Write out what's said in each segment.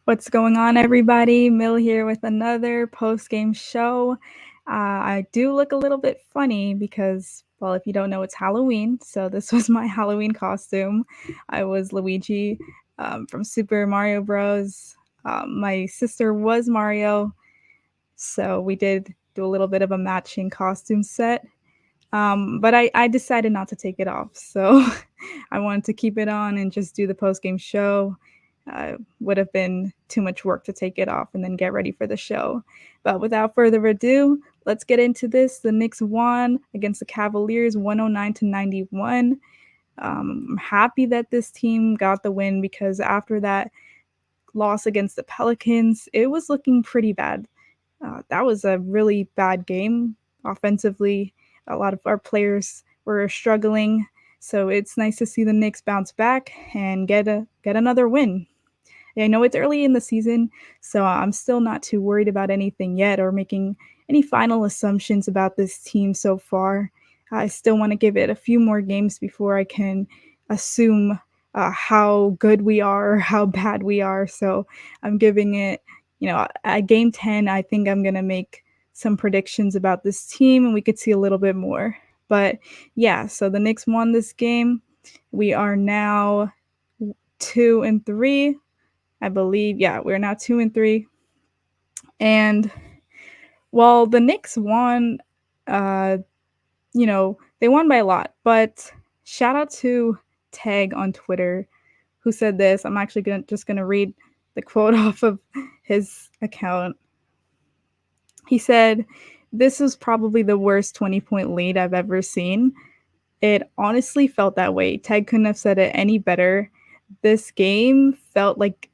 What's going on, everybody? Mill here with another post-game show. I do look a little bit funny because, well, if you don't know, it's Halloween. So this was my Halloween costume. I was Luigi from Super Mario Bros. My sister was Mario, so we did do a little bit of a matching costume set. But I decided not to take it off, so I wanted to keep it on and just do the post-game show. Would have been too much work to take it off and then get ready for the show. But without further ado, let's get into this. The Knicks won against the Cavaliers 109-91. I'm happy that this team got the win because after that loss against the Pelicans, it was looking pretty bad. That was a really bad game offensively. A lot of our players were struggling, so it's nice to see the Knicks bounce back and get another win. I know it's early in the season, so I'm still not too worried about anything yet or making any final assumptions about this team so far. I still want to give it a few more games before I can assume how good we are or how bad we are. So I'm giving it, at game 10, I think I'm going to make some predictions about this team and we could see a little bit more. But yeah, so the Knicks won this game. We are now 2-3. I believe, yeah, we're now 2-3. And while the Knicks won, they won by a lot. But shout out to Tag on Twitter who said this. I'm actually just gonna read the quote off of his account. He said, "This was probably the worst 20-point lead I've ever seen. It honestly felt that way. Tag couldn't have said it any better. This game felt like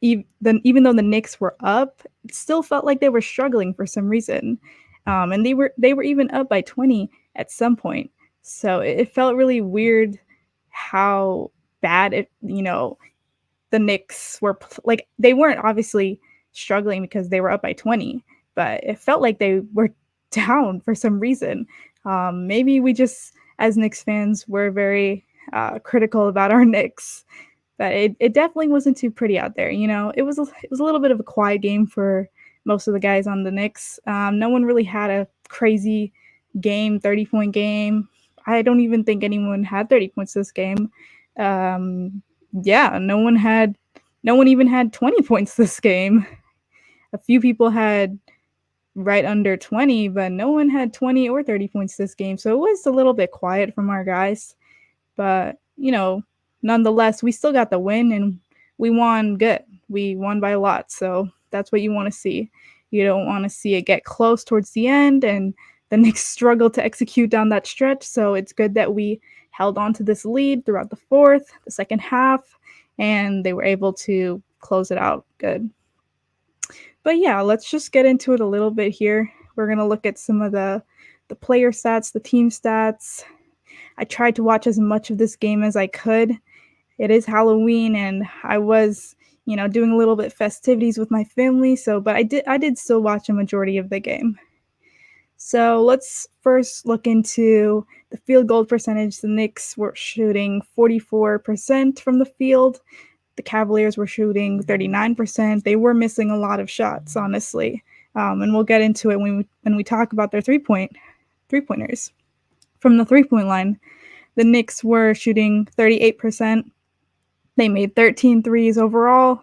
even though the Knicks were up, it still felt like they were struggling for some reason, and they were even up by 20 at some point. So it felt really weird how bad the Knicks were like they weren't obviously struggling because they were up by 20, but it felt like they were down for some reason. Maybe we just as Knicks fans were very critical about our Knicks. But it definitely wasn't too pretty out there. It was a little bit of a quiet game for most of the guys on the Knicks. No one really had a crazy game, 30-point game. I don't even think anyone had 30 points this game. Yeah, no one even had 20 points this game. A few people had right under 20, but no one had 20 or 30 points this game. So it was a little bit quiet from our guys. But, nonetheless, we still got the win and we won good. We won by a lot. So that's what you want to see. You don't want to see it get close towards the end and the Knicks struggle to execute down that stretch. So it's good that we held on to this lead throughout the fourth, the second half, and they were able to close it out good. But yeah, let's just get into it a little bit here. We're going to look at some of the player stats, the team stats. I tried to watch as much of this game as I could. It is Halloween and I was, doing a little bit festivities with my family, but I did still watch a majority of the game. So let's first look into the field goal percentage. The Knicks were shooting 44% from the field. The Cavaliers were shooting 39%. They were missing a lot of shots, honestly. And we'll get into it when we talk about their three-pointers. From the three-point line, the Knicks were shooting 38%. They made 13 threes overall.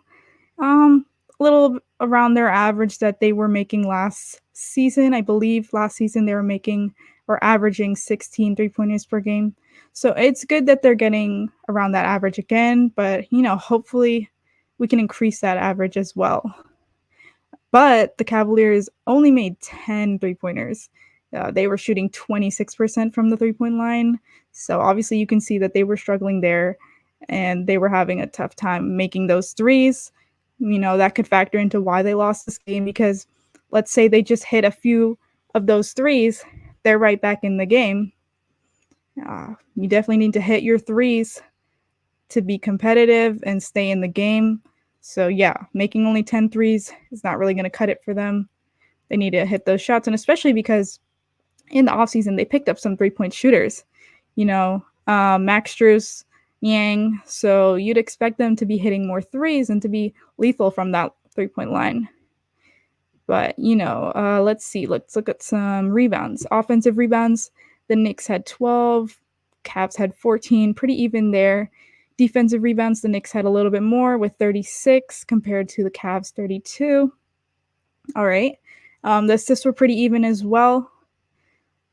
A little around their average that they were making last season. I believe last season they were making or averaging 16 three-pointers per game. So it's good that they're getting around that average again, but, hopefully we can increase that average as well. But the Cavaliers only made 10 three-pointers. They were shooting 26% from the three-point line. So obviously you can see that they were struggling there and they were having a tough time making those threes. That could factor into why they lost this game because let's say they just hit a few of those threes, they're right back in the game. You definitely need to hit your threes to be competitive and stay in the game. So yeah, making only 10 threes is not really going to cut it for them. They need to hit those shots, and especially because in the offseason they picked up some three-point shooters. Max Strus Yang, so you'd expect them to be hitting more threes and to be lethal from that 3-point line. But, let's see. Let's look at some rebounds. Offensive rebounds, the Knicks had 12, Cavs had 14, pretty even there. Defensive rebounds, the Knicks had a little bit more with 36 compared to the Cavs 32. All right. The assists were pretty even as well.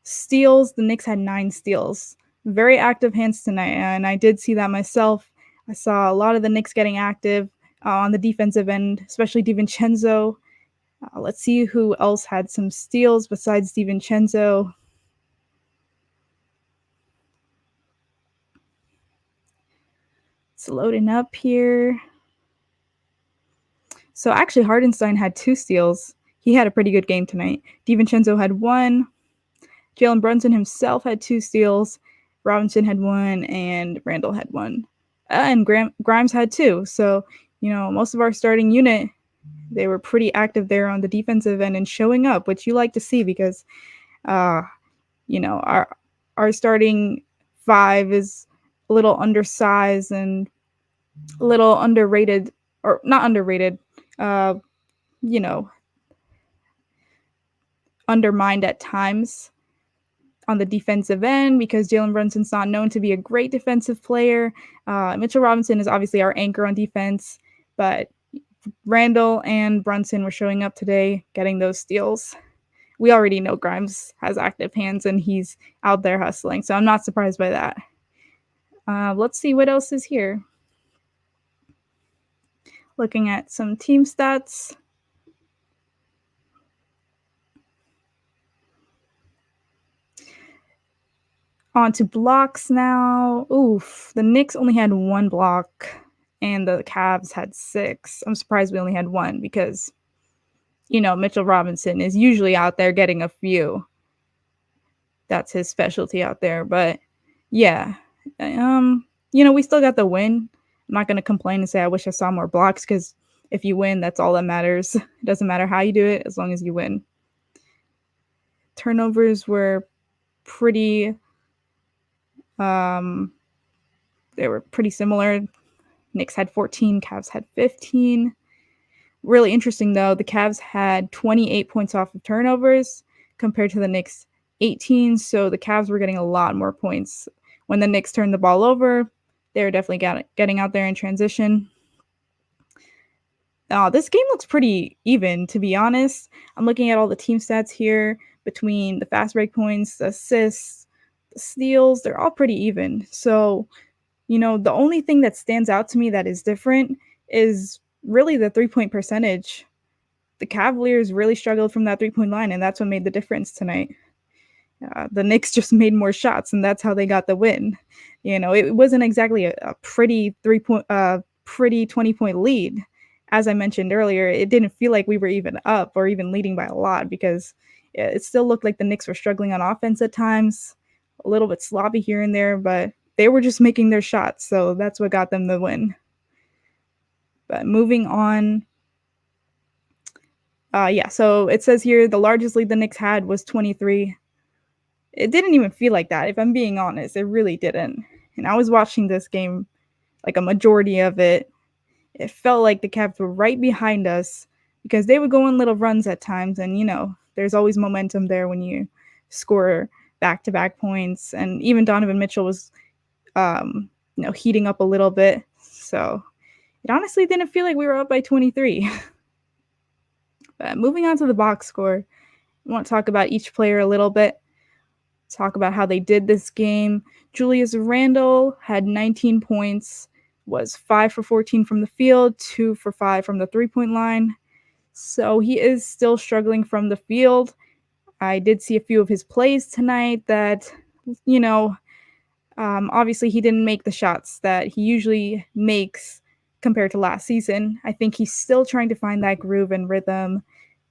Steals, the Knicks had 9 steals. Very active hands tonight, and I did see that myself. I saw a lot of the Knicks getting active on the defensive end, especially DiVincenzo. Let's see who else had some steals besides DiVincenzo. It's loading up here. So actually, Hardenstein had 2 steals. He had a pretty good game tonight. DiVincenzo had 1. Jalen Brunson himself had 2 steals. Robinson had 1, and Randall had 1. And Grimes had 2. So, most of our starting unit, they were pretty active there on the defensive end and showing up, which you like to see because, our starting 5 is a little undersized and a little underrated, or not underrated, undermined at times on the defensive end because Jalen Brunson's not known to be a great defensive player. Mitchell Robinson is obviously our anchor on defense, but Randall and Brunson were showing up today, getting those steals. We already know Grimes has active hands and he's out there hustling, so I'm not surprised by that. Let's see what else is here. Looking at some team stats. On to blocks now. Oof, the Knicks only had 1 block and the Cavs had 6. I'm surprised we only had 1 because, Mitchell Robinson is usually out there getting a few. That's his specialty out there. But yeah, we still got the win. I'm not going to complain and say I wish I saw more blocks because if you win, that's all that matters. It doesn't matter how you do it as long as you win. Turnovers were pretty they were pretty similar. Knicks had 14, Cavs had 15. Really interesting though, the Cavs had 28 points off of turnovers compared to the Knicks 18, so the Cavs were getting a lot more points. When the Knicks turned the ball over, they were definitely getting out there in transition. This game looks pretty even, to be honest. I'm looking at all the team stats here between the fast break points, the assists, the steals. They're all pretty even. So, the only thing that stands out to me that is different is really the 3-point percentage. The Cavaliers really struggled from that 3-point line, and that's what made the difference tonight. The Knicks just made more shots, and that's how they got the win. It wasn't exactly a pretty 20-point lead. As I mentioned earlier, it didn't feel like we were even up or even leading by a lot because it still looked like the Knicks were struggling on offense at times, a little bit sloppy here and there, but they were just making their shots, so that's what got them the win. But moving on, so it says here the largest lead the Knicks had was 23. It didn't even feel like that, if I'm being honest. It really didn't. And I was watching this game, like a majority of it. It felt like the Cavs were right behind us because they would go on little runs at times. And, there's always momentum there when you score back-to-back points. And even Donovan Mitchell was, heating up a little bit. So it honestly didn't feel like we were up by 23. But moving on to the box score, I want to talk about each player a little bit. Talk about how they did this game. Julius Randle had 19 points, was 5 for 14 from the field, 2 for 5 from the 3-point line. So he is still struggling from the field. I did see a few of his plays tonight that, obviously he didn't make the shots that he usually makes compared to last season. I think he's still trying to find that groove and rhythm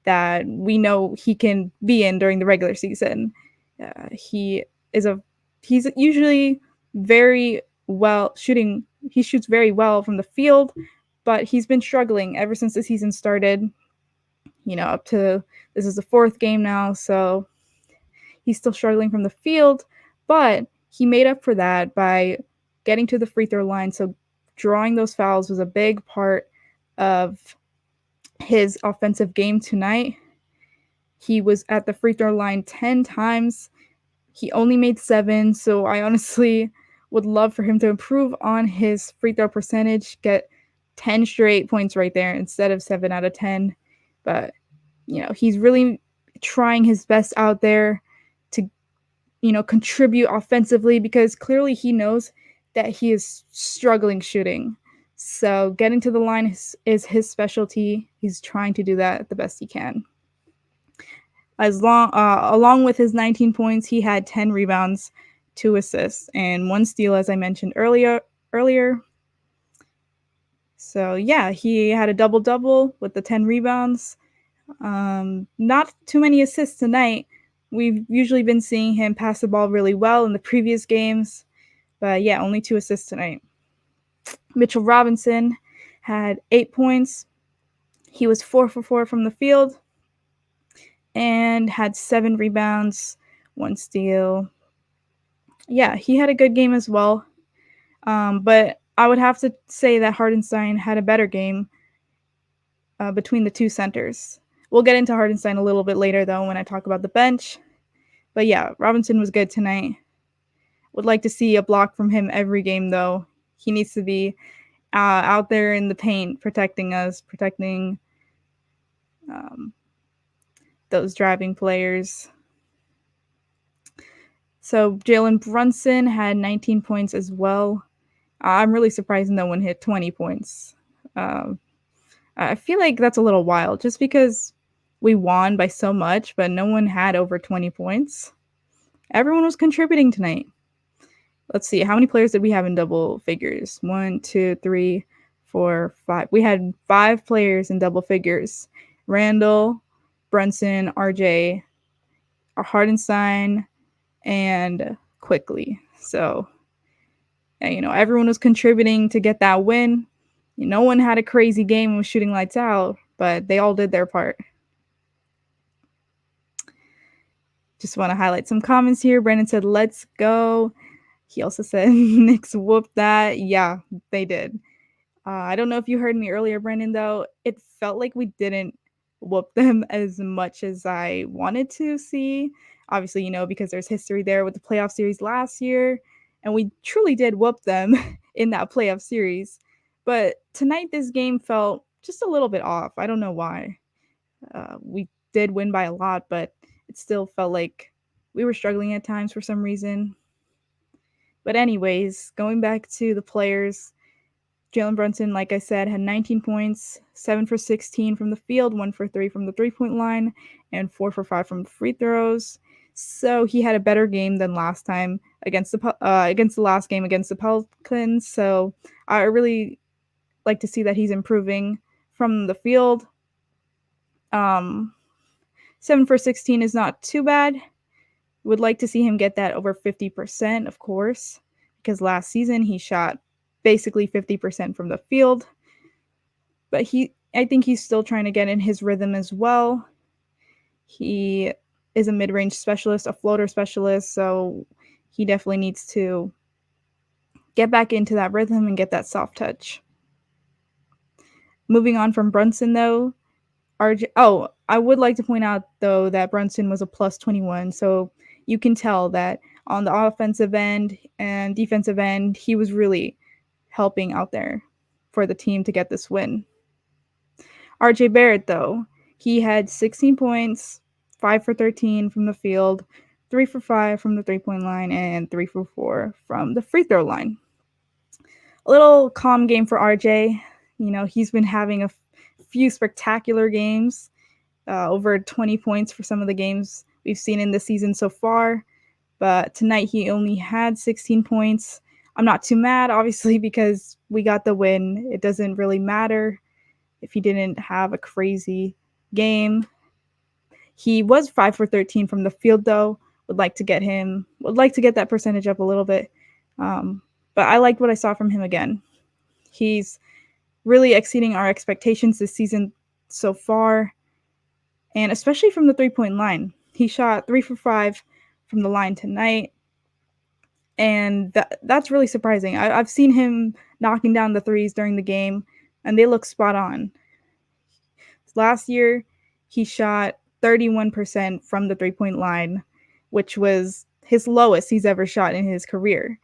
that we know he can be in during the regular season. He's usually very well shooting. He shoots very well from the field, but he's been struggling ever since the season started. Up to this is the 4th game now, so he's still struggling from the field, but he made up for that by getting to the free throw line. So drawing those fouls was a big part of his offensive game tonight. He was at the free throw line 10 times. He only made 7, so I honestly would love for him to improve on his free throw percentage, get 10 straight points right there instead of 7 out of 10. But, he's really trying his best out there to, contribute offensively, because clearly he knows that he is struggling shooting. So getting to the line is his specialty. He's trying to do that the best he can. Along with his 19 points, he had 10 rebounds, 2 assists, and 1 steal, as I mentioned earlier. So yeah, he had a double-double with the 10 rebounds. Not too many assists tonight. We've usually been seeing him pass the ball really well in the previous games, but yeah, only 2 assists tonight. Mitchell Robinson had 8 points. He was 4 for 4 from the field and had 7 rebounds, 1 steal. Yeah, he had a good game as well. But I would have to say that Hartenstein had a better game between the two centers. We'll get into Hartenstein a little bit later, though, when I talk about the bench. But yeah, Robinson was good tonight. Would like to see a block from him every game, though. He needs to be out there in the paint, protecting us, protecting those driving players. So Jalen Brunson had 19 points as well. I'm really surprised no one hit 20 points. I feel like that's a little wild, just because we won by so much, but no one had over 20 points. Everyone was contributing tonight. Let's see, how many players did we have in double figures? 1, 2, 3, 4, 5. We had 5 players in double figures. Randall, Brunson, RJ, Hartenstein, and Quickly. So, everyone was contributing to get that win. No one had a crazy game and was shooting lights out, but they all did their part. Just want to highlight some comments here. Brandon said, "Let's go." He also said, "Knicks whooped that." Yeah, they did. I don't know if you heard me earlier, Brandon, though. It felt like we didn't whoop them as much as I wanted to see. Obviously, because there's history there with the playoff series last year, and we truly did whoop them in that playoff series. But tonight, this game felt just a little bit off. I don't know why. We did win by a lot, but it still felt like we were struggling at times for some reason. But anyways, going back to the players, Jalen Brunson, like I said, had 19 points, 7 for 16 from the field, 1 for 3 from the three-point line, and 4 for 5 from free throws. So he had a better game than last time against the last game against the Pelicans. So I really like to see that he's improving from the field. 7 for 16 is not too bad. Would like to see him get that over 50%, of course, because last season he shot basically 50% from the field. But I think he's still trying to get in his rhythm as well. He is a mid-range specialist, a floater specialist, so he definitely needs to get back into that rhythm and get that soft touch. Moving on from Brunson, though, I would like to point out, though, that Brunson was a plus 21, so you can tell that on the offensive end and defensive end, he was really helping out there for the team to get this win. RJ Barrett, though, he had 16 points, 5 for 13 from the field, 3 for 5 from the three-point line, and 3 for 4 from the free throw line. A little calm game for RJ. He's been having a few spectacular games, over 20 points for some of the games we've seen in the season so far. But tonight he only had 16 points. I'm not too mad, obviously, because we got the win. It doesn't really matter if he didn't have a crazy game. He was 5 for 13 from the field, though. Would like to get that percentage up a little bit. But I liked what I saw from him again. He's really exceeding our expectations this season so far, and especially from the three-point line. He shot 3 for 5 from the line tonight. and that's really surprising. I've seen him knocking down the threes during the game, and they look spot on. Last year, he shot 31% from the three-point line, which was his lowest he's ever shot in his career.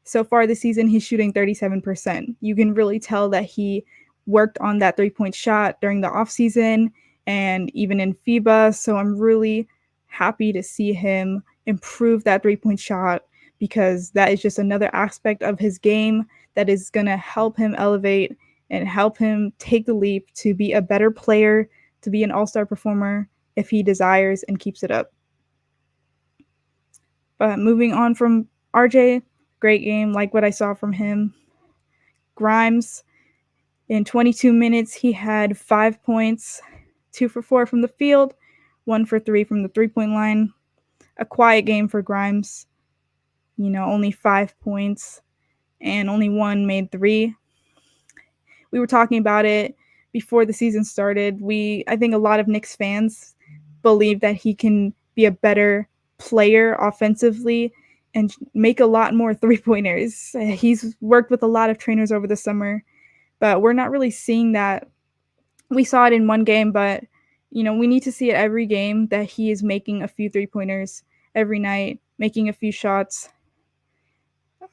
So far this season, he's shooting 37%. You can really tell that he worked on that three-point shot during the offseason and even in FIBA. So I'm really happy to see him improve that three-point shot, because that is just another aspect of his game that is going to help him elevate and help him take the leap to be a better player, to be an all-star performer if he desires and keeps it up. But moving on from RJ, great game, like what I saw from him. Grimes, in 22 minutes, he had 5 points, 2 for 4 from the field, 1 for 3 from the three-point line. A quiet game for Grimes. Only 5 points and only 1 made 3. We were talking about it before the season started. I think a lot of Knicks fans believe that he can be a better player offensively and make a lot more three-pointers. He's worked with a lot of trainers over the summer, but we're not really seeing that. We saw it in one game, but we need to see it every game, that he is making a few three-pointers every night, making a few shots.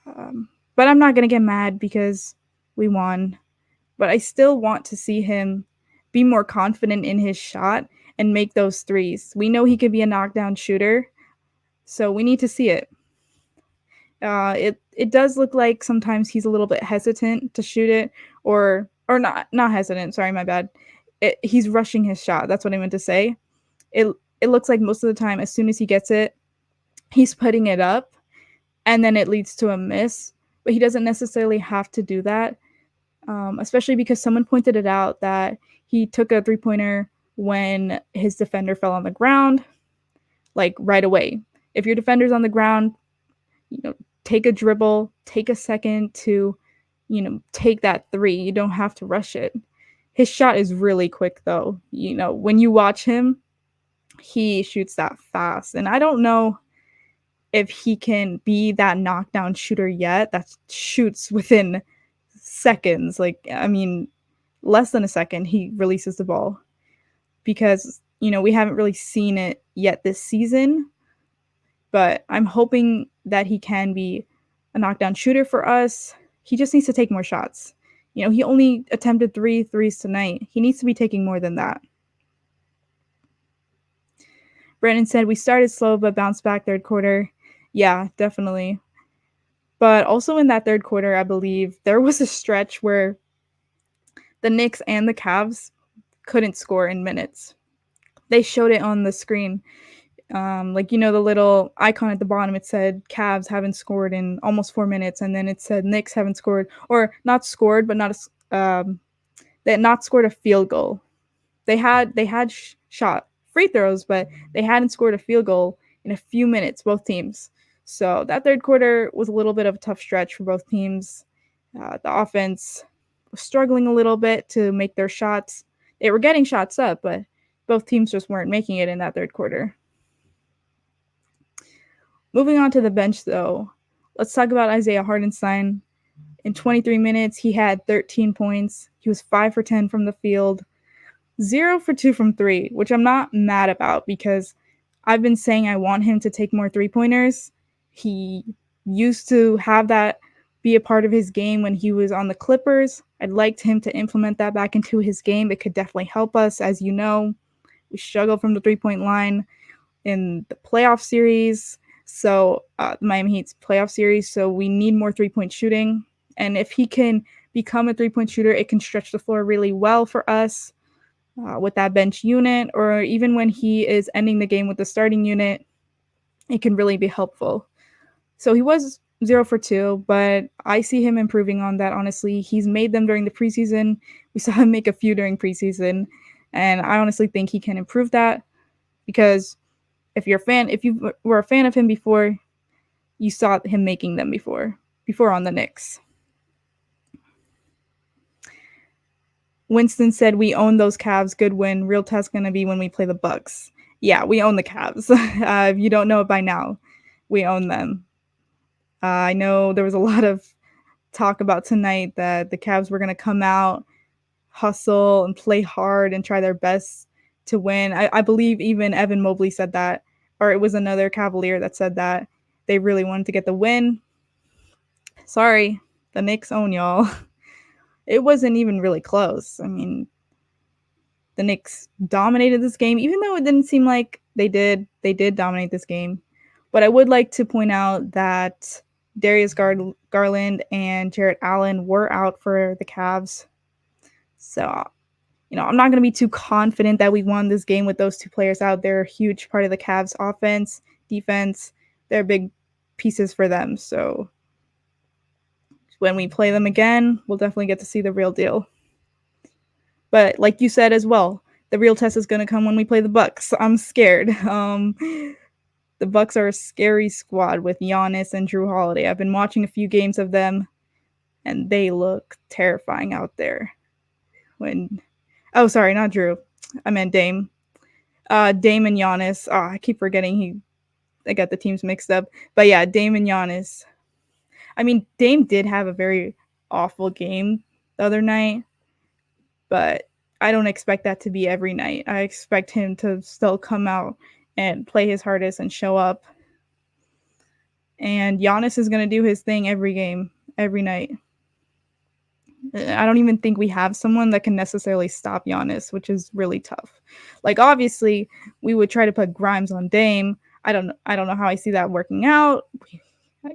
But I'm not going to get mad because we won. But I still want to see him be more confident in his shot and make those threes. We know he could be a knockdown shooter, so we need to see it. It does look like sometimes he's a little bit hesitant to shoot it, or not hesitant. Sorry, my bad. He's rushing his shot. That's what I meant to say. It looks like most of the time, as soon as he gets it, he's putting it up, and then it leads to a miss. But he doesn't necessarily have to do that, especially because someone pointed it out that he took a three-pointer when his defender fell on the ground, like right away. If your defender's on the ground, take a dribble, take a second to, take that three. You don't have to rush it. His shot is really quick, though. When you watch him, he shoots that fast. And I don't know if he can be that knockdown shooter yet that shoots within seconds. Less than a second, he releases the ball. Because, we haven't really seen it yet this season. But I'm hoping that he can be a knockdown shooter for us. He just needs to take more shots. He only attempted 3 threes tonight. He needs to be taking more than that. Brandon said, we started slow but bounced back third quarter. Yeah, definitely. But also in that third quarter, I believe, there was a stretch where the Knicks and the Cavs couldn't score in minutes. They showed it on the screen. The little icon at the bottom, it said Cavs haven't scored in almost 4 minutes, and then it said Knicks haven't scored, or not scored, but they had not scored a field goal. They had shot free throws, but they hadn't scored a field goal in a few minutes, both teams. So that third quarter was a little bit of a tough stretch for both teams. The offense was struggling a little bit to make their shots. They were getting shots up, but both teams just weren't making it in that third quarter. Moving on to the bench, though, let's talk about Isaiah Hartenstein. In 23 minutes, he had 13 points. He was 5 for 10 from the field, 0 for 2 from 3, which I'm not mad about because I've been saying I want him to take more three-pointers. He used to have that be a part of his game when he was on the Clippers. I'd like him to implement that back into his game. It could definitely help us. As you know, we struggled from the three-point line in the playoff series. So the Miami Heat's playoff series. So we need more three-point shooting. And if he can become a three-point shooter, it can stretch the floor really well for us with that bench unit, or even when he is ending the game with the starting unit, it can really be helpful. So he was 0 for 2, but I see him improving on that, honestly. He's made them during the preseason. We saw him make a few during preseason, and I honestly think he can improve that because if you were a fan of him before, you saw him making them before on the Knicks. Winston said, we own those Cavs. Good win. Real test going to be when we play the Bucks. Yeah, we own the Cavs. If you don't know it by now, we own them. I know there was a lot of talk about tonight that the Cavs were going to come out, hustle, and play hard and try their best to win. I believe even Evan Mobley said that, or it was another Cavalier that said that they really wanted to get the win. Sorry, the Knicks own y'all. It wasn't even really close. I mean, the Knicks dominated this game, even though it didn't seem like they did. They did dominate this game. But I would like to point out that Darius Garland and Jarrett Allen were out for the Cavs. So, I'm not going to be too confident that we won this game with those two players out. They're a huge part of the Cavs' offense, defense. They're big pieces for them. So when we play them again, we'll definitely get to see the real deal. But like you said as well, the real test is going to come when we play the Bucks. I'm scared. The Bucks are a scary squad with Giannis and Drew Holiday. I've been watching a few games of them, and they look terrifying out there. Sorry, not Drew. I meant Dame. Dame and Giannis. Oh, I keep forgetting I got the teams mixed up. But yeah, Dame and Giannis. I mean, Dame did have a very awful game the other night, but I don't expect that to be every night. I expect him to still come out and play his hardest and show up. And Giannis is going to do his thing every game, every night. I don't even think we have someone that can necessarily stop Giannis, which is really tough. Like, obviously, we would try to put Grimes on Dame. I don't know how I see that working out.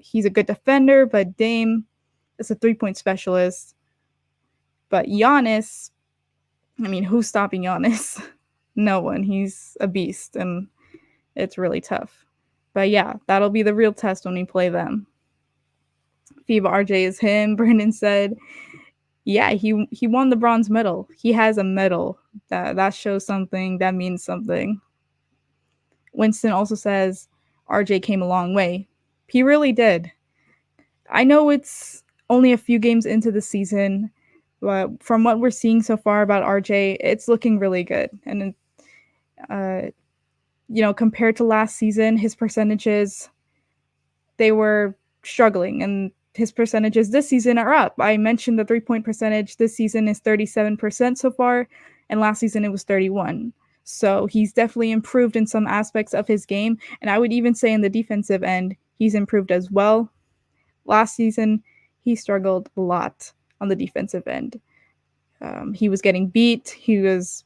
He's a good defender, but Dame is a three-point specialist. But Giannis, I mean, who's stopping Giannis? No one. He's a beast, and it's really tough. But yeah, that'll be the real test when we play them. FIBA RJ is him, Brandon said. Yeah, he won the bronze medal. He has a medal. That shows something. That means something. Winston also says RJ came a long way. He really did. I know it's only a few games into the season, but from what we're seeing so far about RJ, it's looking really good. And compared to last season, his percentages, they were struggling, and his percentages this season are up. I mentioned the 3-point percentage this season is 37% so far, and last season it was 31%. So he's definitely improved in some aspects of his game, and I would even say in the defensive end, he's improved as well. Last season, he struggled a lot on the defensive end. He was getting beat, he was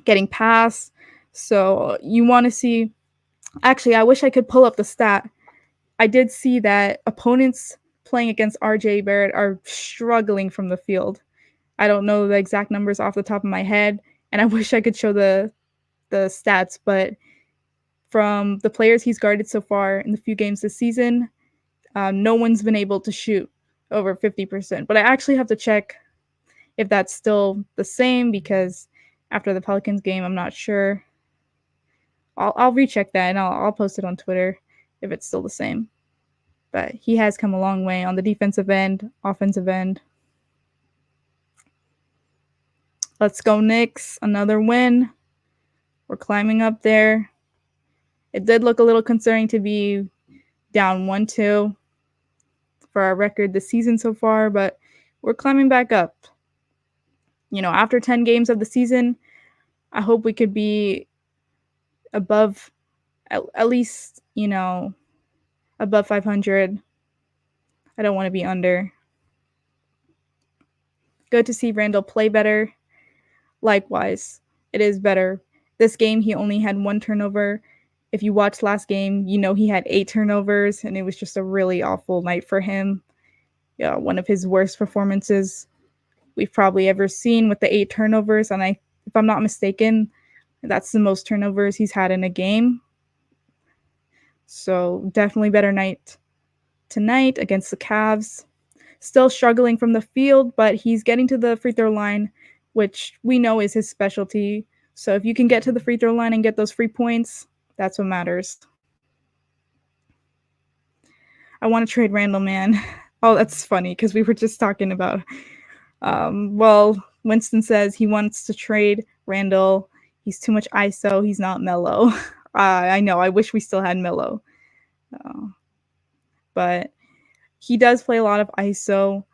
getting passed. So you want to see, actually, I wish I could pull up the stat. I did see that opponents playing against RJ Barrett are struggling from the field. I don't know the exact numbers off the top of my head, and I wish I could show the stats, but from the players he's guarded so far in the few games this season, no one's been able to shoot over 50%. But I actually have to check if that's still the same, because after the Pelicans game, I'm not sure. I'll recheck that, and I'll post it on Twitter if it's still the same. But he has come a long way on the defensive end, offensive end. Let's go Knicks. Another win. We're climbing up there. It did look a little concerning to be down 1-2 for our record this season so far, but we're climbing back up. After 10 games of the season, I hope we could be above, at least, above 500. I don't want to be under. Good to see Randall play better. Likewise, it is better. This game, he only had 1 turnover. If you watched last game, he had 8 turnovers, and it was just a really awful night for him. Yeah, one of his worst performances we've probably ever seen with the 8 turnovers. And if I'm not mistaken, that's the most turnovers he's had in a game. So definitely better night tonight against the Cavs. Still struggling from the field, but he's getting to the free throw line, which we know is his specialty. So if you can get to the free throw line and get those free points, that's what matters. I want to trade Randall, man. Oh, that's funny, because we were just talking about, Winston says he wants to trade Randall. He's too much ISO. He's not Melo. I know. I wish we still had Melo. But He does play a lot of ISO.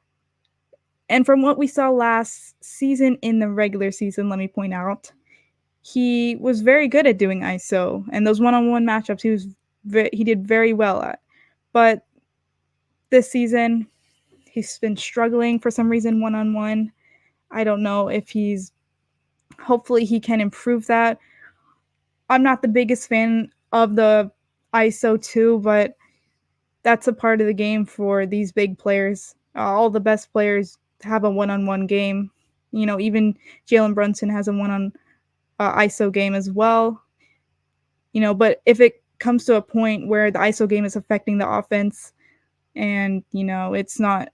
And from what we saw last season in the regular season, let me point out, he was very good at doing ISO, and those one-on-one matchups he did very well at. But this season, he's been struggling for some reason one-on-one. I don't know if hopefully he can improve that. I'm not the biggest fan of the ISO too, but that's a part of the game for these big players. All the best players have a one-on-one game. Even Jalen Brunson has a one-on ISO game as well. But if it comes to a point where the ISO game is affecting the offense and, it's not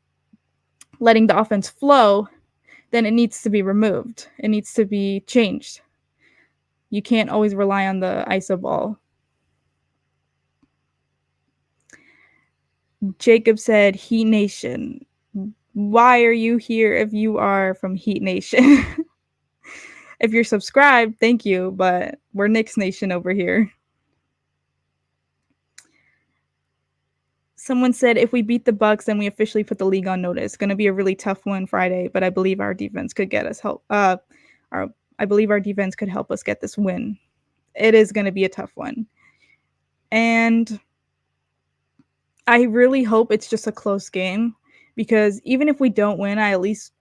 letting the offense flow, then it needs to be removed. It needs to be changed. You can't always rely on the ISO ball. Jacob said, Heat Nation. Why are you here if you are from Heat Nation? If you're subscribed, thank you, but we're Knicks Nation over here. Someone said, if we beat the Bucks, then we officially put the league on notice. Going to be a really tough one Friday, but I believe our defense could get us help. I believe our defense could help us get this win. It is going to be a tough one. And I really hope it's just a close game, because even if we don't win, I at least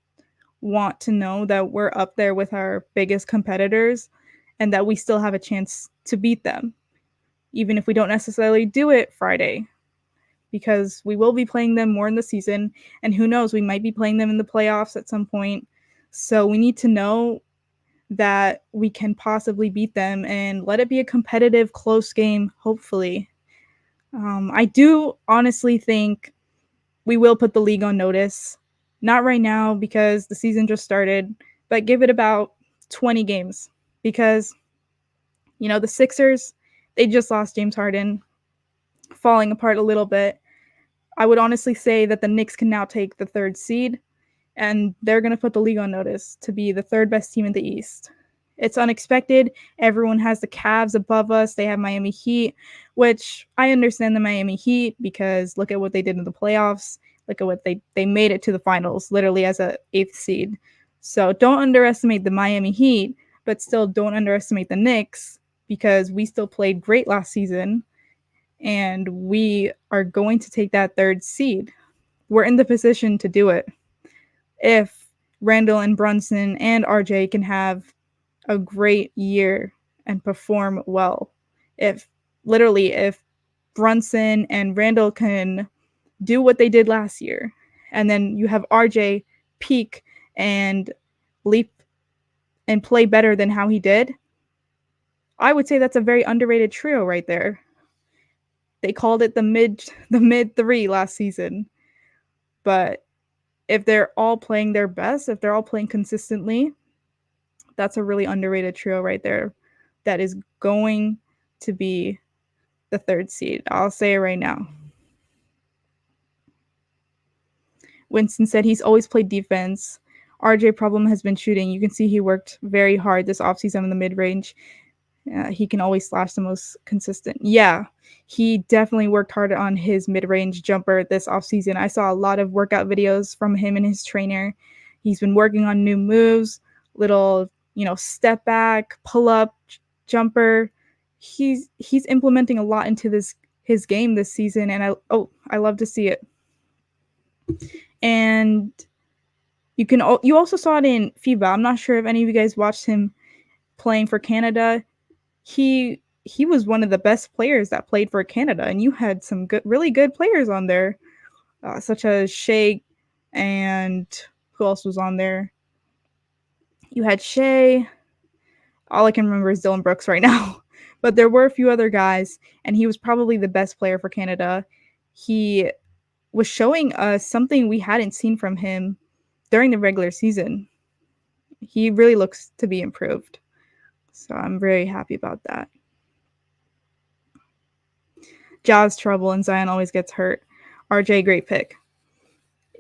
want to know that we're up there with our biggest competitors and that we still have a chance to beat them, even if we don't necessarily do it Friday, because we will be playing them more in the season, and who knows, we might be playing them in the playoffs at some point. So we need to know that we can possibly beat them and let it be a competitive, close game, hopefully. I do honestly think we will put the league on notice. Not right now because the season just started, but give it about 20 games, because, the Sixers, they just lost James Harden, falling apart a little bit. I would honestly say that the Knicks can now take the 3rd seed, and they're going to put the league on notice to be the 3rd best team in the East. It's unexpected. Everyone has the Cavs above us. They have Miami Heat, which I understand the Miami Heat because look at what they did in the playoffs. Look at what they made it to the finals, literally as a 8th seed. So don't underestimate the Miami Heat, but still don't underestimate the Knicks, because we still played great last season, and we are going to take that 3rd seed. We're in the position to do it. If Randall and Brunson and RJ can have a great year and perform well, if Brunson and Randall can do what they did last year, and then you have RJ peak and leap and play better than how he did, I would say that's a very underrated trio right there. They called it the mid 3 last season. But if they're all playing their best, if they're all playing consistently, that's a really underrated trio right there that is going to be the 3rd seed. I'll say it right now. Winston said he's always played defense. RJ problem has been shooting. You can see he worked very hard this offseason in the mid-range. He can always slash the most consistent. Yeah, he definitely worked hard on his mid-range jumper this offseason. I saw a lot of workout videos from him and his trainer. He's been working on new moves, little, step back, pull up, jumper. He's implementing a lot into his game this season, and I love to see it. And you also saw it in FIBA. I'm not sure if any of you guys watched him playing for Canada. He was one of the best players that played for Canada, and you had some really good players on there, such as Shea, and who else was on there? You had Shea. All I can remember is Dylan Brooks right now, but there were a few other guys, and he was probably the best player for Canada. He was showing us something we hadn't seen from him during the regular season. He really looks to be improved. So I'm very happy about that. Jaws trouble and Zion always gets hurt. RJ, great pick.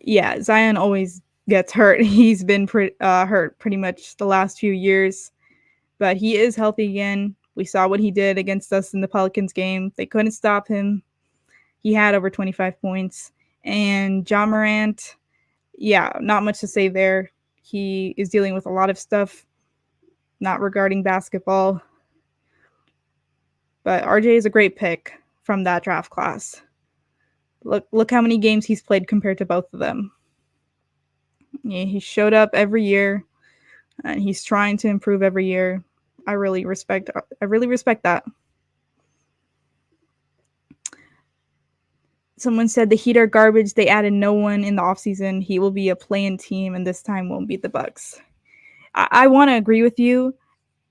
Yeah, Zion always gets hurt. He's been hurt pretty much the last few years, but he is healthy again. We saw what he did against us in the Pelicans game. They couldn't stop him. He had over 25 points, And Ja Morant, yeah, not much to say there. He is dealing with a lot of stuff not regarding basketball. But RJ is a great pick from that draft class. Look how many games he's played compared to both of them. Yeah, he showed up every year, and he's trying to improve every year. I really respect that. Someone said the Heat are garbage. They added no one in the offseason. He will be a play-in team, and this time won't beat the Bucks. I want to agree with you,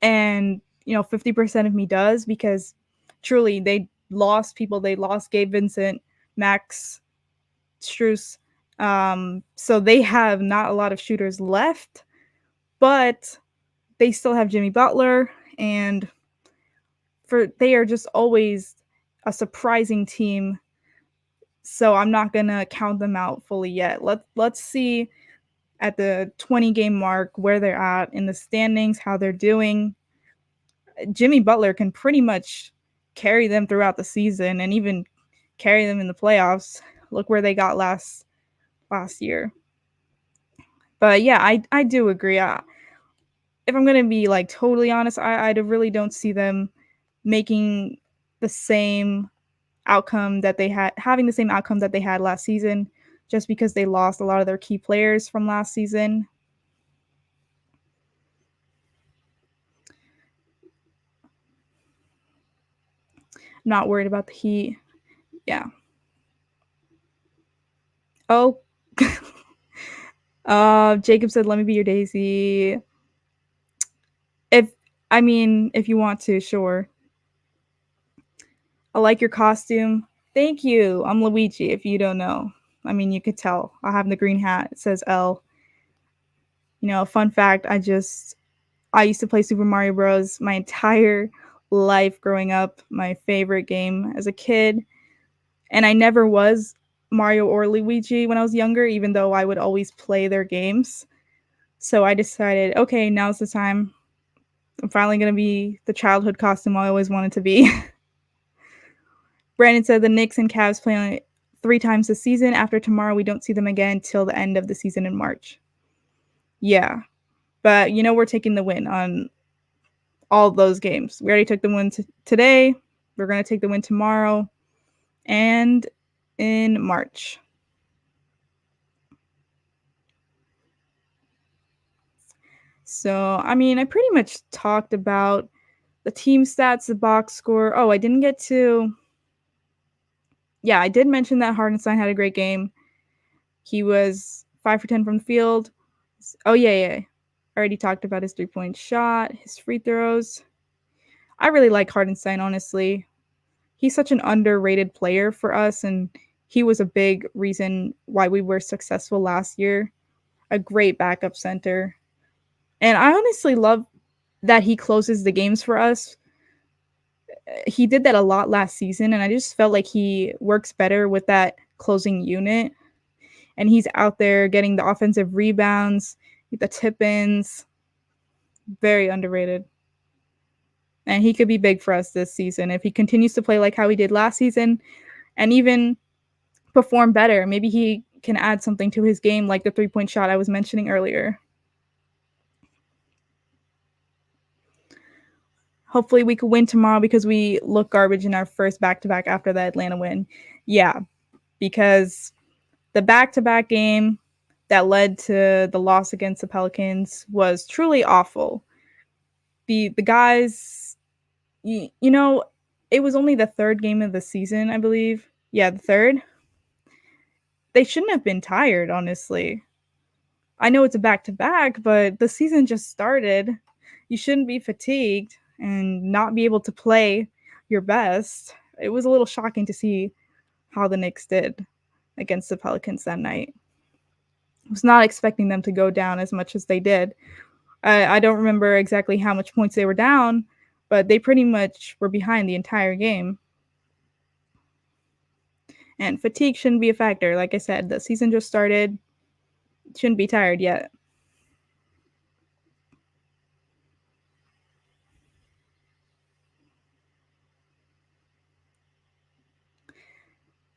and 50% of me does, because truly they lost people. They lost Gabe Vincent, Max Strus. So they have not a lot of shooters left, but they still have Jimmy Butler, and they are just always a surprising team. So I'm not gonna count them out fully yet. Let's see at the 20 game mark where they're at in the standings, how they're doing. Jimmy Butler can pretty much carry them throughout the season and even carry them in the playoffs. Look where they got last year. But yeah, I do agree. If I'm gonna be like totally honest, I really don't see them making the same outcome that they had having the same outcome that they had last season, just because they lost a lot of their key players from last season. Not worried about the Heat. Yeah. Oh, Jacob said, "Let me be your Daisy." If if you want to, sure. I like your costume. Thank you. I'm Luigi. If you don't know, you could tell. I have the green hat. It says L. Fun fact. I used to play Super Mario Bros. My entire life growing up. My favorite game as a kid, and I never was Mario or Luigi when I was younger, even though I would always play their games. So I decided, okay, now's the time. I'm finally going to be the childhood costume I always wanted to be. Brandon said the Knicks and Cavs play only 3 times this season. After tomorrow, we don't see them again till the end of the season in March. Yeah, but we're taking the win on all those games. We already took the win today. We're going to take the win tomorrow and in March. So, I pretty much talked about the team stats, the box score. Oh, I didn't get to. Yeah, I did mention that Hardenstein had a great game. He was 5 for 10 from the field. Oh, yeah. I already talked about his 3-point shot, his free throws. I really like Hardenstein, honestly. He's such an underrated player for us, and he was a big reason why we were successful last year. A great backup center. And I honestly love that he closes the games for us. He did that a lot last season, and I just felt like he works better with that closing unit. And he's out there getting the offensive rebounds, the tip-ins. Very underrated. And he could be big for us this season if he continues to play like how he did last season and even perform better. Maybe he can add something to his game like the 3-point shot I was mentioning earlier. Hopefully we could win tomorrow because we look garbage in our first back-to-back after the Atlanta win. Yeah, because the back-to-back game that led to the loss against the Pelicans was truly awful. The guys, it was only the third game of the season, I believe. Yeah, the third. They shouldn't have been tired, honestly. I know it's a back-to-back, but the season just started. You shouldn't be fatigued and not be able to play your best. It was a little shocking to see how the Knicks did against the Pelicans that night. I was not expecting them to go down as much as they did. I don't remember exactly how much points they were down, but they pretty much were behind the entire game. And fatigue shouldn't be a factor. Like I said, the season just started. Shouldn't be tired yet.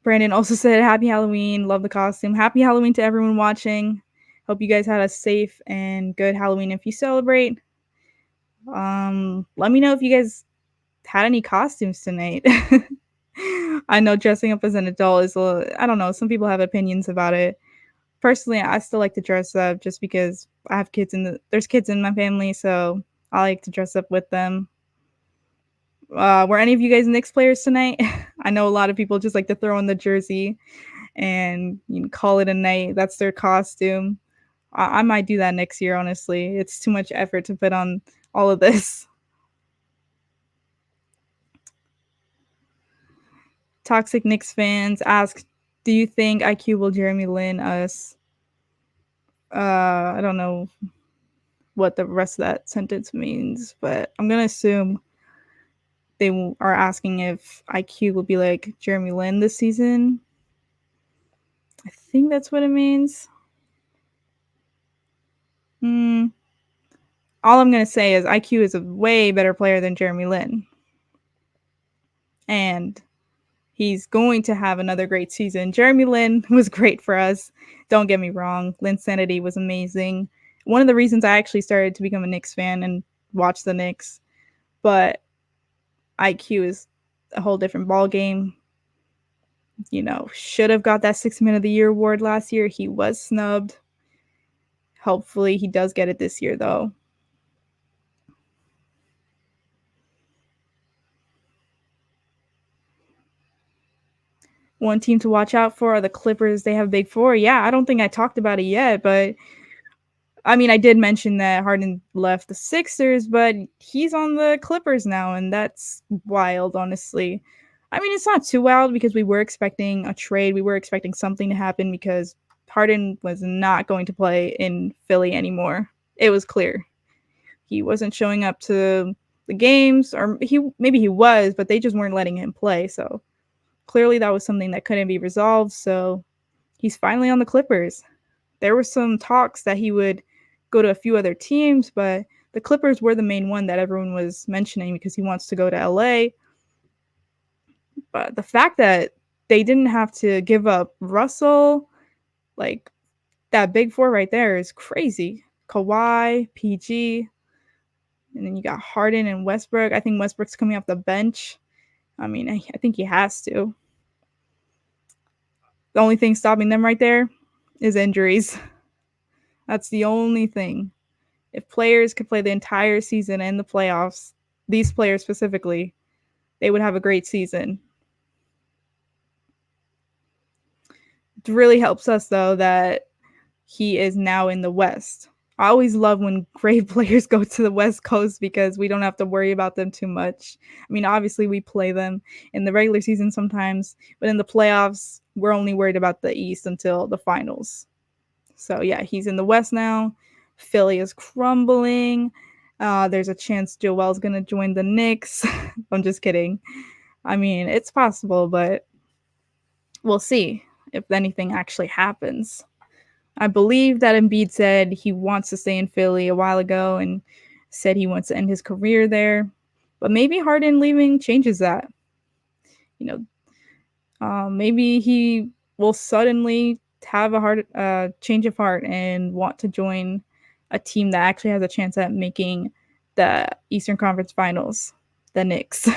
Brandon also said, Happy Halloween. Love the costume. Happy Halloween to everyone watching. Hope you guys had a safe and good Halloween if you celebrate. Let me know if you guys had any costumes tonight. I know dressing up as an adult is a little, I don't know, some people have opinions about it. Personally, I still like to dress up just because I have there's kids in my family, so I like to dress up with them. Were any of you guys Knicks players tonight? I know a lot of people just like to throw on the jersey and call it a night. That's their costume. I might do that next year, honestly. It's too much effort to put on all of this. Toxic Knicks fans ask, do you think IQ will Jeremy Lin us? I don't know what the rest of that sentence means, but I'm going to assume they are asking if IQ will be like Jeremy Lin this season. I think that's what it means. All I'm going to say is IQ is a way better player than Jeremy Lin. And he's going to have another great season. Jeremy Lin was great for us. Don't get me wrong. Linsanity was amazing. One of the reasons I actually started to become a Knicks fan and watch the Knicks. But IQ is a whole different ball game. Should have got that 6th Man of the Year award last year. He was snubbed. Hopefully he does get it this year, though. One team to watch out for are the Clippers. They have Big Four. Yeah, I don't think I talked about it yet, but I mean, I did mention that Harden left the Sixers, but he's on the Clippers now, and that's wild, honestly. I mean, it's not too wild because we were expecting a trade. We were expecting something to happen because Harden was not going to play in Philly anymore. It was clear. He wasn't showing up to the games, or maybe he was, but they just weren't letting him play. So clearly that was something that couldn't be resolved. So he's finally on the Clippers. There were some talks that he would go to a few other teams, but the Clippers were the main one that everyone was mentioning because he wants to go to LA. But the fact that they didn't have to give up Russell, like that Big Four right there, is crazy. Kawhi, PG, and then you got Harden and Westbrook. I think Westbrook's coming off the bench. I mean, I think he has to. The only thing stopping them right there is injuries. That's the only thing. If players could play the entire season and the playoffs, these players specifically, they would have a great season. It really helps us, though, that he is now in the West. I always love when great players go to the West Coast because we don't have to worry about them too much. I mean, obviously we play them in the regular season sometimes, but in the playoffs, we're only worried about the East until the finals. So yeah, he's in the West now. Philly is crumbling. There's a chance Joel's going to join the Knicks. I'm just kidding. I mean, it's possible, but we'll see if anything actually happens. I believe that Embiid said he wants to stay in Philly a while ago and said he wants to end his career there. But maybe Harden leaving changes that. Maybe he will suddenly have a change of heart and want to join a team that actually has a chance at making the Eastern Conference Finals, the Knicks.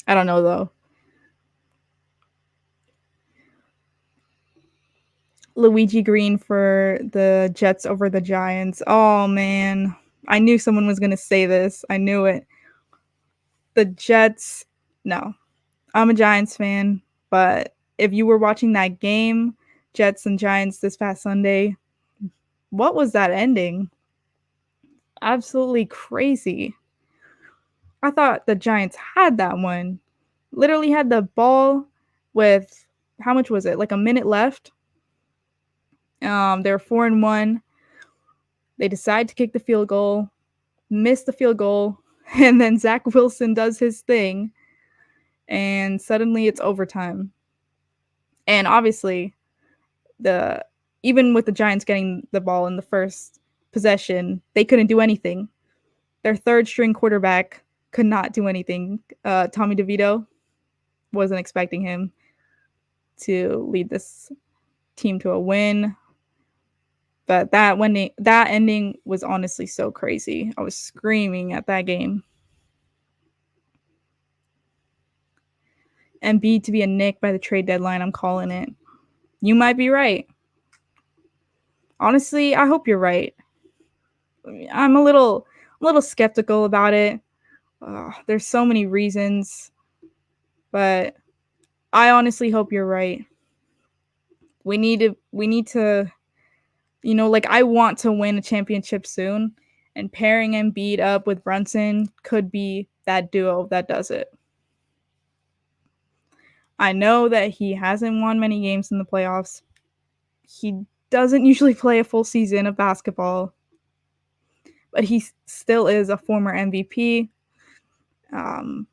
I don't know, though. Luigi Green for the Jets over the Giants. Oh, man. I knew someone was going to say this. I knew it. The Jets, no. I'm a Giants fan, but if you were watching that game, Jets and Giants this past Sunday, what was that ending? Absolutely crazy. I thought the Giants had that one. Literally had the ball with, how much was it? Like a minute left. They're 4-1. They decide to kick the field goal, miss the field goal, and then Zach Wilson does his thing, and suddenly it's overtime. And obviously, even with the Giants getting the ball in the first possession, they couldn't do anything. Their third string quarterback could not do anything. Tommy DeVito, wasn't expecting him to lead this team to a win. But that ending was honestly so crazy. I was screaming at that game. Embiid to be a Knick by the trade deadline, I'm calling it. You might be right. Honestly, I hope you're right. I'm a little skeptical about it. There's so many reasons, but I honestly hope you're right. We need to, like, I want to win a championship soon, and pairing Embiid up with Brunson could be that duo that does it. I know that he hasn't won many games in the playoffs. He doesn't usually play a full season of basketball, but he still is a former MVP. And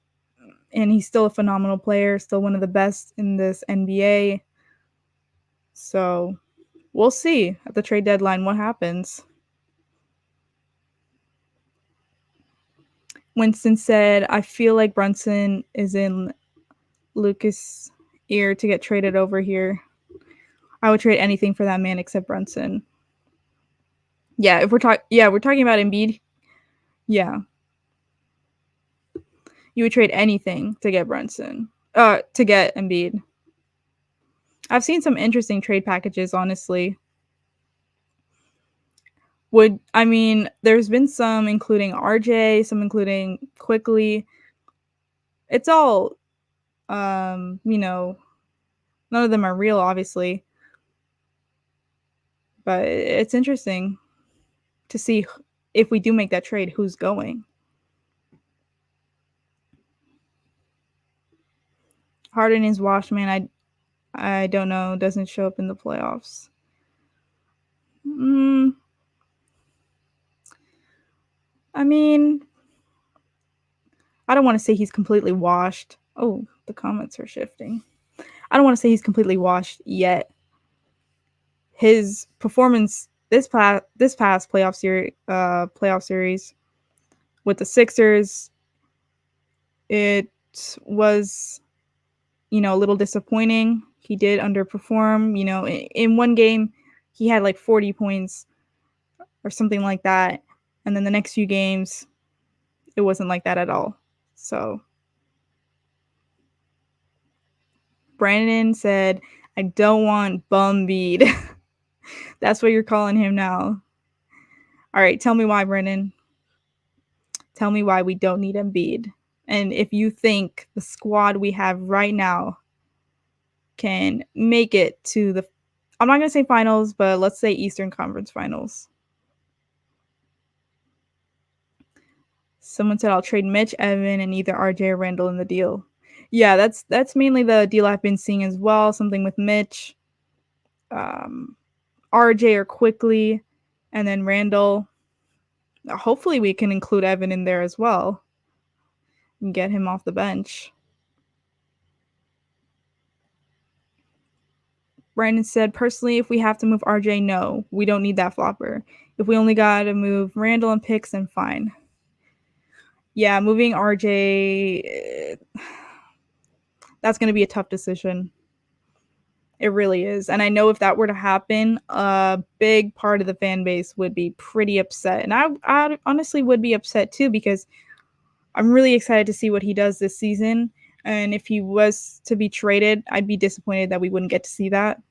he's still a phenomenal player, still one of the best in this NBA. So we'll see at the trade deadline what happens. Winston said, I feel like Brunson is in Lucas' ear to get traded over here. I would trade anything for that man except Brunson. Yeah, if we're talking about Embiid. Yeah. You would trade anything to get Brunson. To get Embiid. I've seen some interesting trade packages, honestly. There's been some including RJ, some including Quickly. It's all, none of them are real, obviously. But it's interesting to see if we do make that trade, who's going. Harden is washed, man. I don't know. Doesn't show up in the playoffs. I don't want to say he's completely washed. Oh, the comments are shifting. I don't want to say he's completely washed yet. His performance this past playoff series with the Sixers, it was, a little disappointing. He did underperform. In one game, he had like 40 points or something like that. And then the next few games, it wasn't like that at all. So Brandon said, I don't want Bumbeed. That's what you're calling him now. All right, tell me why, Brandon. Tell me why we don't need Embiid. And if you think the squad we have right now can make it to the, I'm not going to say finals, but let's say Eastern Conference Finals. Someone said I'll trade Mitch, Evan, and either RJ or Randall in the deal. Yeah, that's mainly the deal I've been seeing as well. Something with Mitch, RJ or Quickly, and then Randall. Hopefully we can include Evan in there as well and get him off the bench. Brandon said, personally, if we have to move RJ, no, we don't need that flopper. If we only got to move Randall and picks, then fine. Yeah, moving RJ, that's going to be a tough decision. It really is. And I know if that were to happen, a big part of the fan base would be pretty upset. And I honestly would be upset too, because I'm really excited to see what he does this season. And if he was to be traded, I'd be disappointed that we wouldn't get to see that.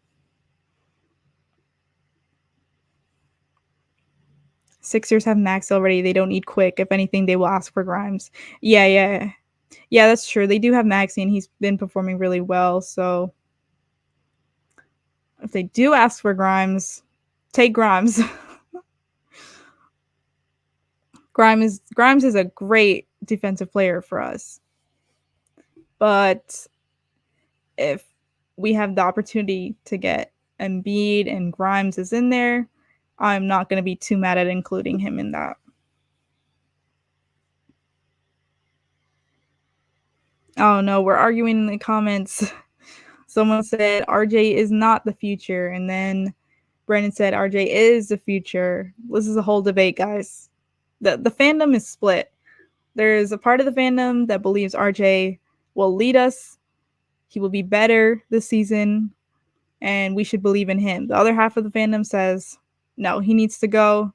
Sixers have Max already. They don't need Quick. If anything, they will ask for Grimes. Yeah, that's true. They do have Maxey, and he's been performing really well. So if they do ask for Grimes, take Grimes. Grimes is a great defensive player for us. But if we have the opportunity to get Embiid and Grimes is in there, I'm not going to be too mad at including him in that. Oh no, we're arguing in the comments. Someone said RJ is not the future, and then Brandon said RJ is the future. This is a whole debate, guys. The fandom is split. There's a part of the fandom that believes RJ will lead us, He will be better this season, and we should believe in him. The other half of the fandom says, no, he needs to go.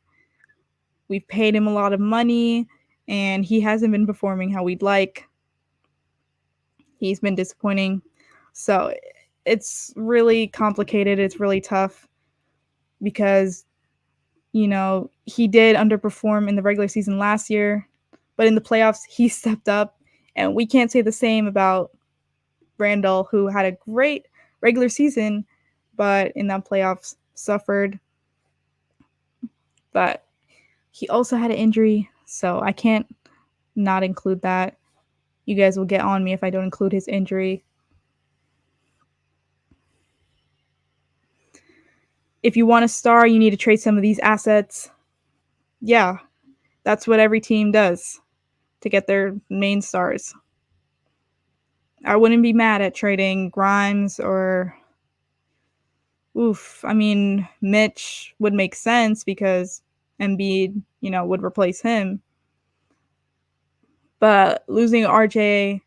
We've paid him a lot of money, and he hasn't been performing how we'd like. He's been disappointing. So it's really complicated. It's really tough because, you know, he did underperform in the regular season last year, but in the playoffs, he stepped up. And we can't say the same about Randall, who had a great regular season, but in that playoffs suffered. But he also had an injury, so I can't not include that. You guys will get on me if I don't include his injury. If you want a star, you need to trade some of these assets. Yeah, that's what every team does to get their main stars. I wouldn't be mad at trading Grimes or Mitch would make sense because Embiid, would replace him. But losing RJ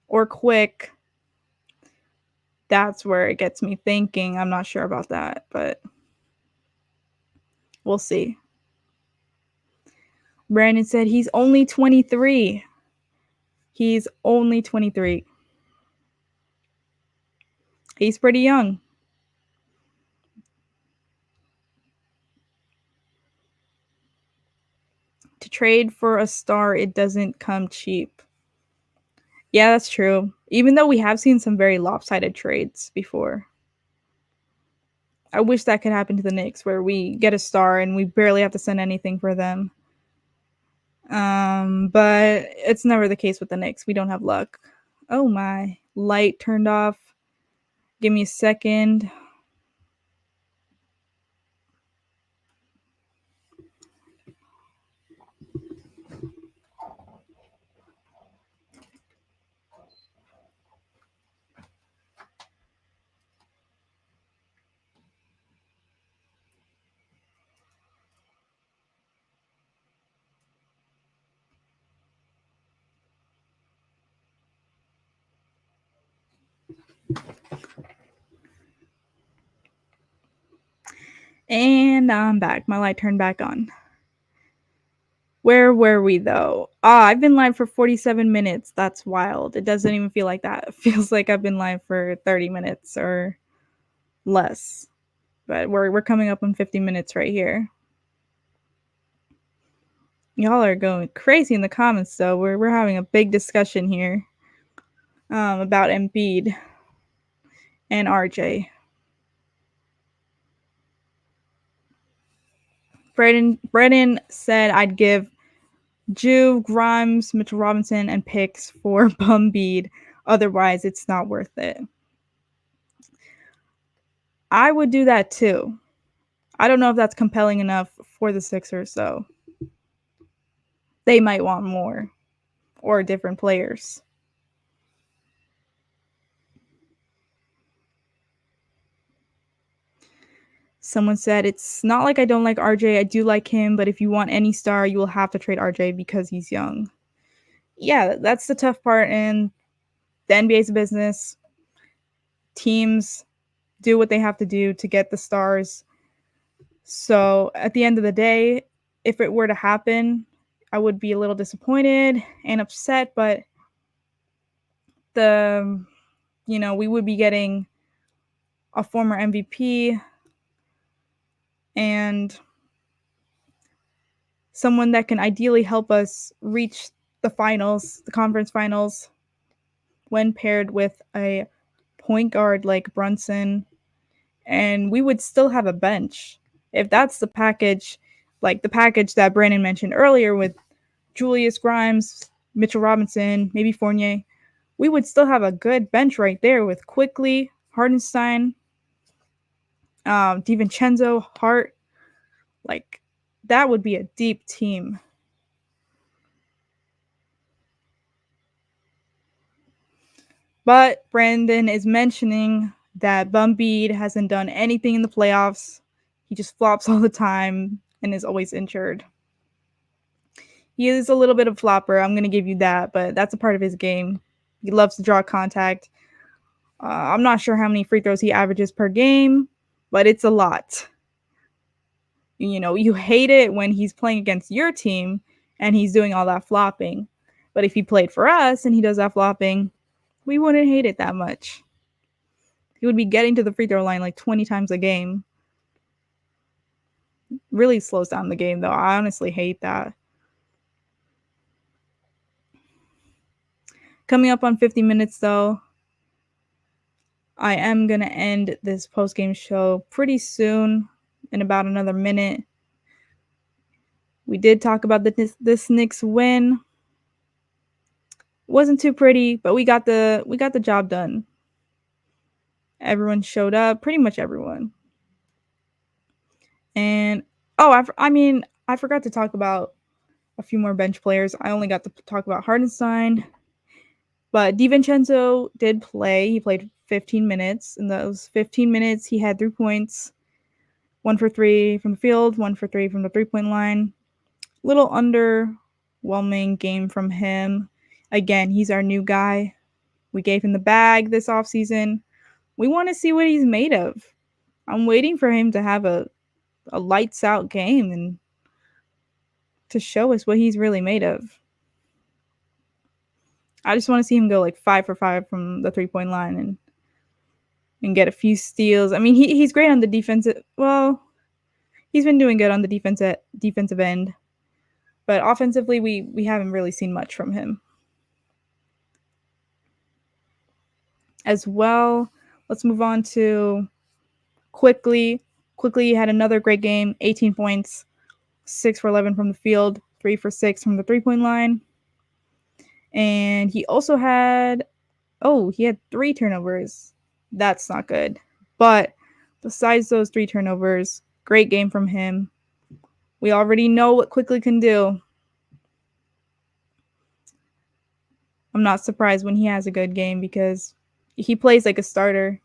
or Quick, that's where it gets me thinking. I'm not sure about that, but we'll see. Brandon said he's only 23. He's only 23. He's pretty young. To trade for a star, it doesn't come cheap. Yeah, that's true. Even though we have seen some very lopsided trades before. I wish that could happen to the Knicks, where we get a star and we barely have to send anything for them. But it's never the case with the Knicks. We don't have luck. Oh my, light turned off. Give me a second. And I'm back. My light turned back on. Where were we, though? I've been live for 47 minutes. That's wild. It doesn't even feel like that. It feels like I've been live for 30 minutes or less. But we're coming up on 50 minutes right here. Y'all are going crazy in the comments, though. We're having a big discussion here about Embiid and RJ. Brennan said I'd give Juve, Grimes, Mitchell Robinson, and picks for Bumbeed. Otherwise, it's not worth it. I would do that too. I don't know if that's compelling enough for the Sixers, so they might want more or different players. Someone said, it's not like I don't like RJ. I do like him, but if you want any star, you will have to trade RJ because he's young. Yeah, that's the tough part, and the NBA's a business. Teams do what they have to do to get the stars. So at the end of the day, if it were to happen, I would be a little disappointed and upset, but we would be getting a former MVP and someone that can ideally help us reach the finals, the conference finals, when paired with a point guard like Brunson, and we would still have a bench. If that's the package, like the package that Brandon mentioned earlier with Julius Grimes, Mitchell Robinson, maybe Fournier, we would still have a good bench right there with Quickly, Hardenstein, DiVincenzo, Hart. Like, that would be a deep team. But Brandon is mentioning that Bumbeed hasn't done anything in the playoffs. He just flops all the time and is always injured. He is a little bit of a flopper, I'm going to give you that, but that's a part of his game. He loves to draw contact. I'm not sure how many free throws he averages per game, but it's a lot. You hate it when he's playing against your team and he's doing all that flopping. But if he played for us and he does that flopping, we wouldn't hate it that much. He would be getting to the free throw line like 20 times a game. Really slows down the game, though. I honestly hate that. Coming up on 50 minutes, though, I am going to end this post-game show pretty soon, in about another minute. We did talk about this Knicks win. Wasn't too pretty, but we got the job done. Everyone showed up, pretty much everyone. And I forgot to talk about a few more bench players. I only got to talk about Hartenstein, but DiVincenzo did play. He played 15 minutes. In those 15 minutes, he had 3 points, 1 for 3 from the field, 1 for 3 from the 3-point line. Little underwhelming game from him. Again, he's our new guy. We gave him the bag this offseason. We want to see what he's made of. I'm waiting for him to have a lights out game and to show us what he's really made of. I just want to see him go like 5 for 5 from the 3-point line and get a few steals. I mean, he's great on the defensive. Well, he's been doing good on the defensive end, but offensively, we haven't really seen much from him. As well, let's move on to Quickly. Quickly had another great game, 18 points, 6 for 11 from the field, 3 for 6 from the 3-point line. And he also had 3 turnovers. That's not good. But besides those 3 turnovers, great game from him. We already know what Quickly can do. I'm not surprised when he has a good game because he plays like a starter.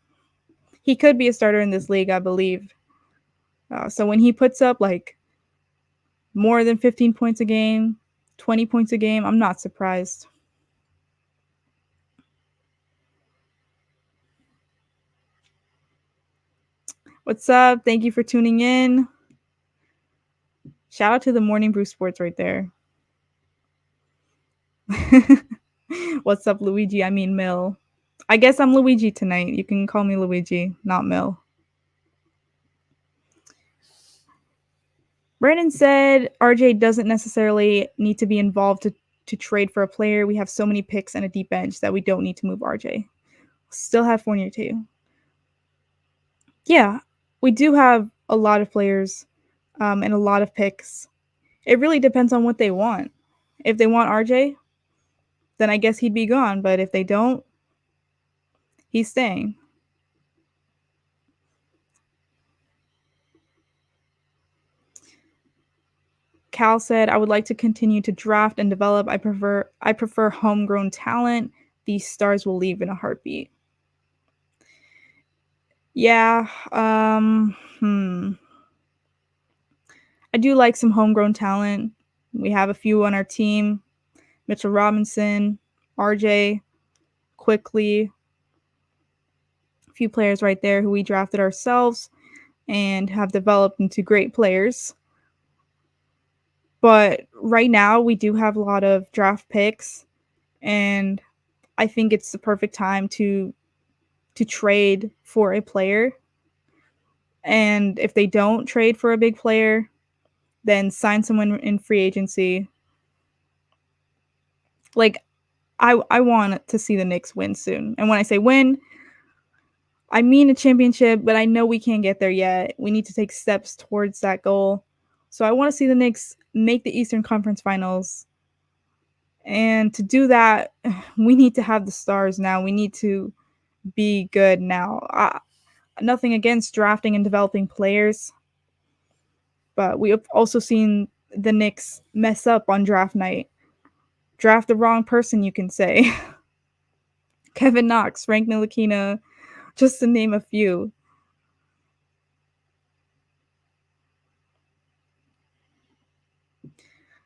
He could be a starter in this league, I believe. So when he puts up like more than 15 points a game, 20 points a game, I'm not surprised. What's up? Thank you for tuning in. Shout out to the Morning Brew Sports right there. What's up, Luigi? I mean, Mill. I guess I'm Luigi tonight. You can call me Luigi, not Mill. Brandon said RJ doesn't necessarily need to be involved to trade for a player. We have so many picks and a deep bench that we don't need to move RJ. Still have Fournier too. Yeah, we do have a lot of players and a lot of picks. It really depends on what they want. If they want RJ, then I guess he'd be gone. But if they don't, he's staying. Cal said, I would like to continue to draft and develop. I prefer homegrown talent. These stars will leave in a heartbeat. Yeah, I do like some homegrown talent. We have a few on our team. Mitchell Robinson, RJ, Quickly, a few players right there who we drafted ourselves and have developed into great players. But right now, we do have a lot of draft picks, and I think it's the perfect time to trade for a player. And if they don't trade for a big player, then sign someone in free agency. Like, I want to see the Knicks win soon. And when I say win, I mean a championship, but I know we can't get there yet. We need to take steps towards that goal. So I want to see the Knicks make the Eastern Conference Finals. And to do that, we need to have the stars now. We need to be good now. Nothing against drafting and developing players, but we have also seen the Knicks mess up on draft night. Draft the wrong person, you can say. Kevin Knox, Frank Ntilikina, just to name a few.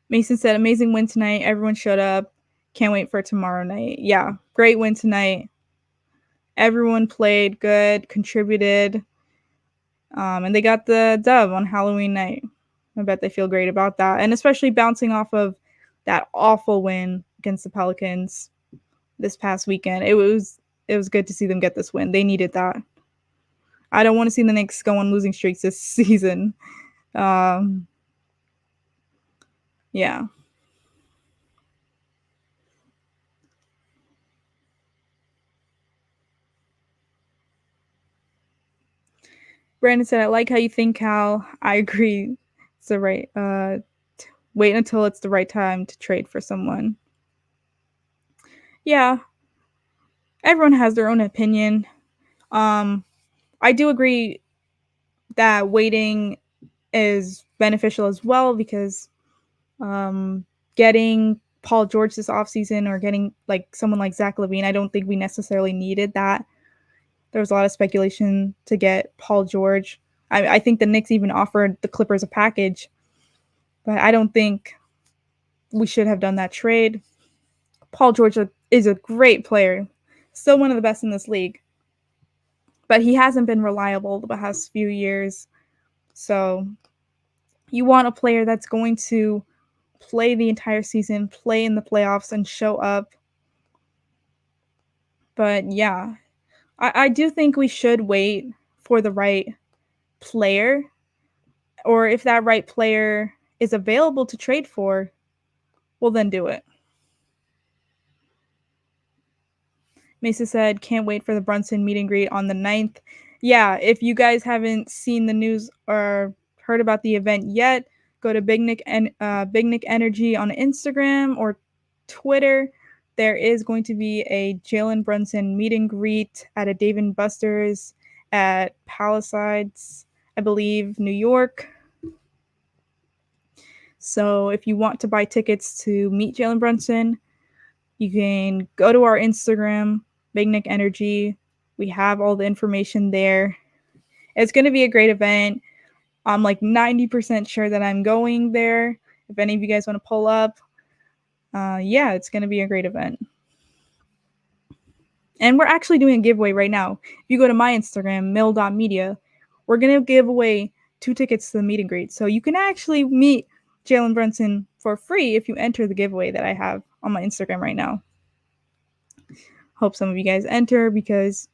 Mason said, amazing win tonight. Everyone showed up. Can't wait for tomorrow night. Yeah, great win tonight. Everyone played good, contributed, and they got the dub on Halloween night. I bet they feel great about that, and especially bouncing off of that awful win against the Pelicans this past weekend. It was good to see them get this win. They needed that. I don't want to see the Knicks go on losing streaks this season. Yeah. Brandon said, "I like how you think, Cal. I agree. It's the right. Wait until it's the right time to trade for someone." Yeah, everyone has their own opinion. I do agree that waiting is beneficial as well because getting Paul George this offseason or getting like someone like Zach LaVine, I don't think we necessarily needed that. There was a lot of speculation to get Paul George. I think the Knicks even offered the Clippers a package, but I don't think we should have done that trade. Paul George is a great player, still one of the best in this league, but he hasn't been reliable the past few years. So you want a player that's going to play the entire season, play in the playoffs, and show up. But yeah, I do think we should wait for the right player, or if that right player is available to trade for, well, then do it. Mesa said, "Can't wait for the Brunson meet and greet on the 9th." Yeah, if you guys haven't seen the news or heard about the event yet, go to Big Nick Energy on Instagram or Twitter. There is going to be a Jalen Brunson meet and greet at a Dave & Buster's at Palisades, I believe, New York. So if you want to buy tickets to meet Jalen Brunson, you can go to our Instagram, Big Nick Energy. We have all the information there. It's going to be a great event. I'm like 90% sure that I'm going there. If any of you guys want to pull up, yeah, it's going to be a great event. And we're actually doing a giveaway right now. If you go to my Instagram, mill.media, we're going to give away 2 tickets to the meet and greet. So you can actually meet Jalen Brunson for free if you enter the giveaway that I have on my Instagram right now. Hope some of you guys enter because,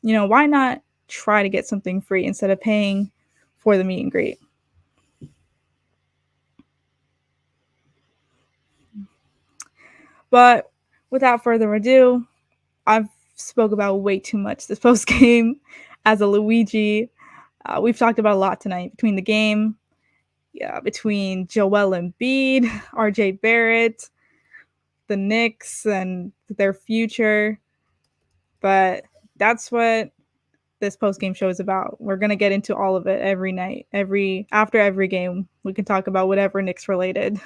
why not try to get something free instead of paying for the meet and greet? But without further ado, I've spoke about way too much this post game as a Luigi. We've talked about a lot tonight between the game, between Joel Embiid, RJ Barrett, the Knicks, and their future. But that's what this post game show is about. We're gonna get into all of it every night, after every game. We can talk about whatever Knicks related.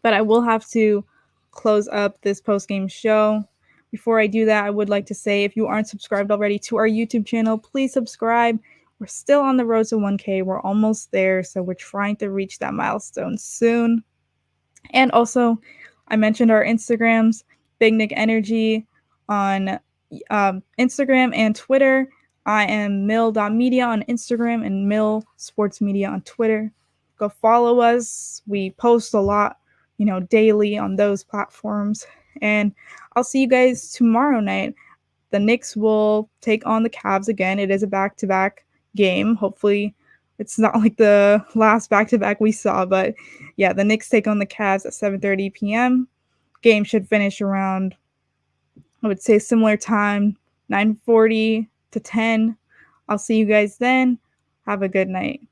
But I will have to close up this post game show. Before I do that, I would like to say if you aren't subscribed already to our YouTube channel, please subscribe. We're still on the road to 1K. We're almost there, so we're trying to reach that milestone soon. And also, I mentioned our Instagrams, Big Nick Energy on Instagram and Twitter. I am mill.media on Instagram and mill sports media on Twitter. Go follow us. We post a lot, daily on those platforms. And I'll see you guys tomorrow night. The Knicks will take on the Cavs again. It is a back-to-back game. Hopefully it's not like the last back-to-back we saw, but yeah, the Knicks take on the Cavs at 7:30 p.m. Game should finish around, I would say, similar time, 9:40 to 10. I'll see you guys then. Have a good night.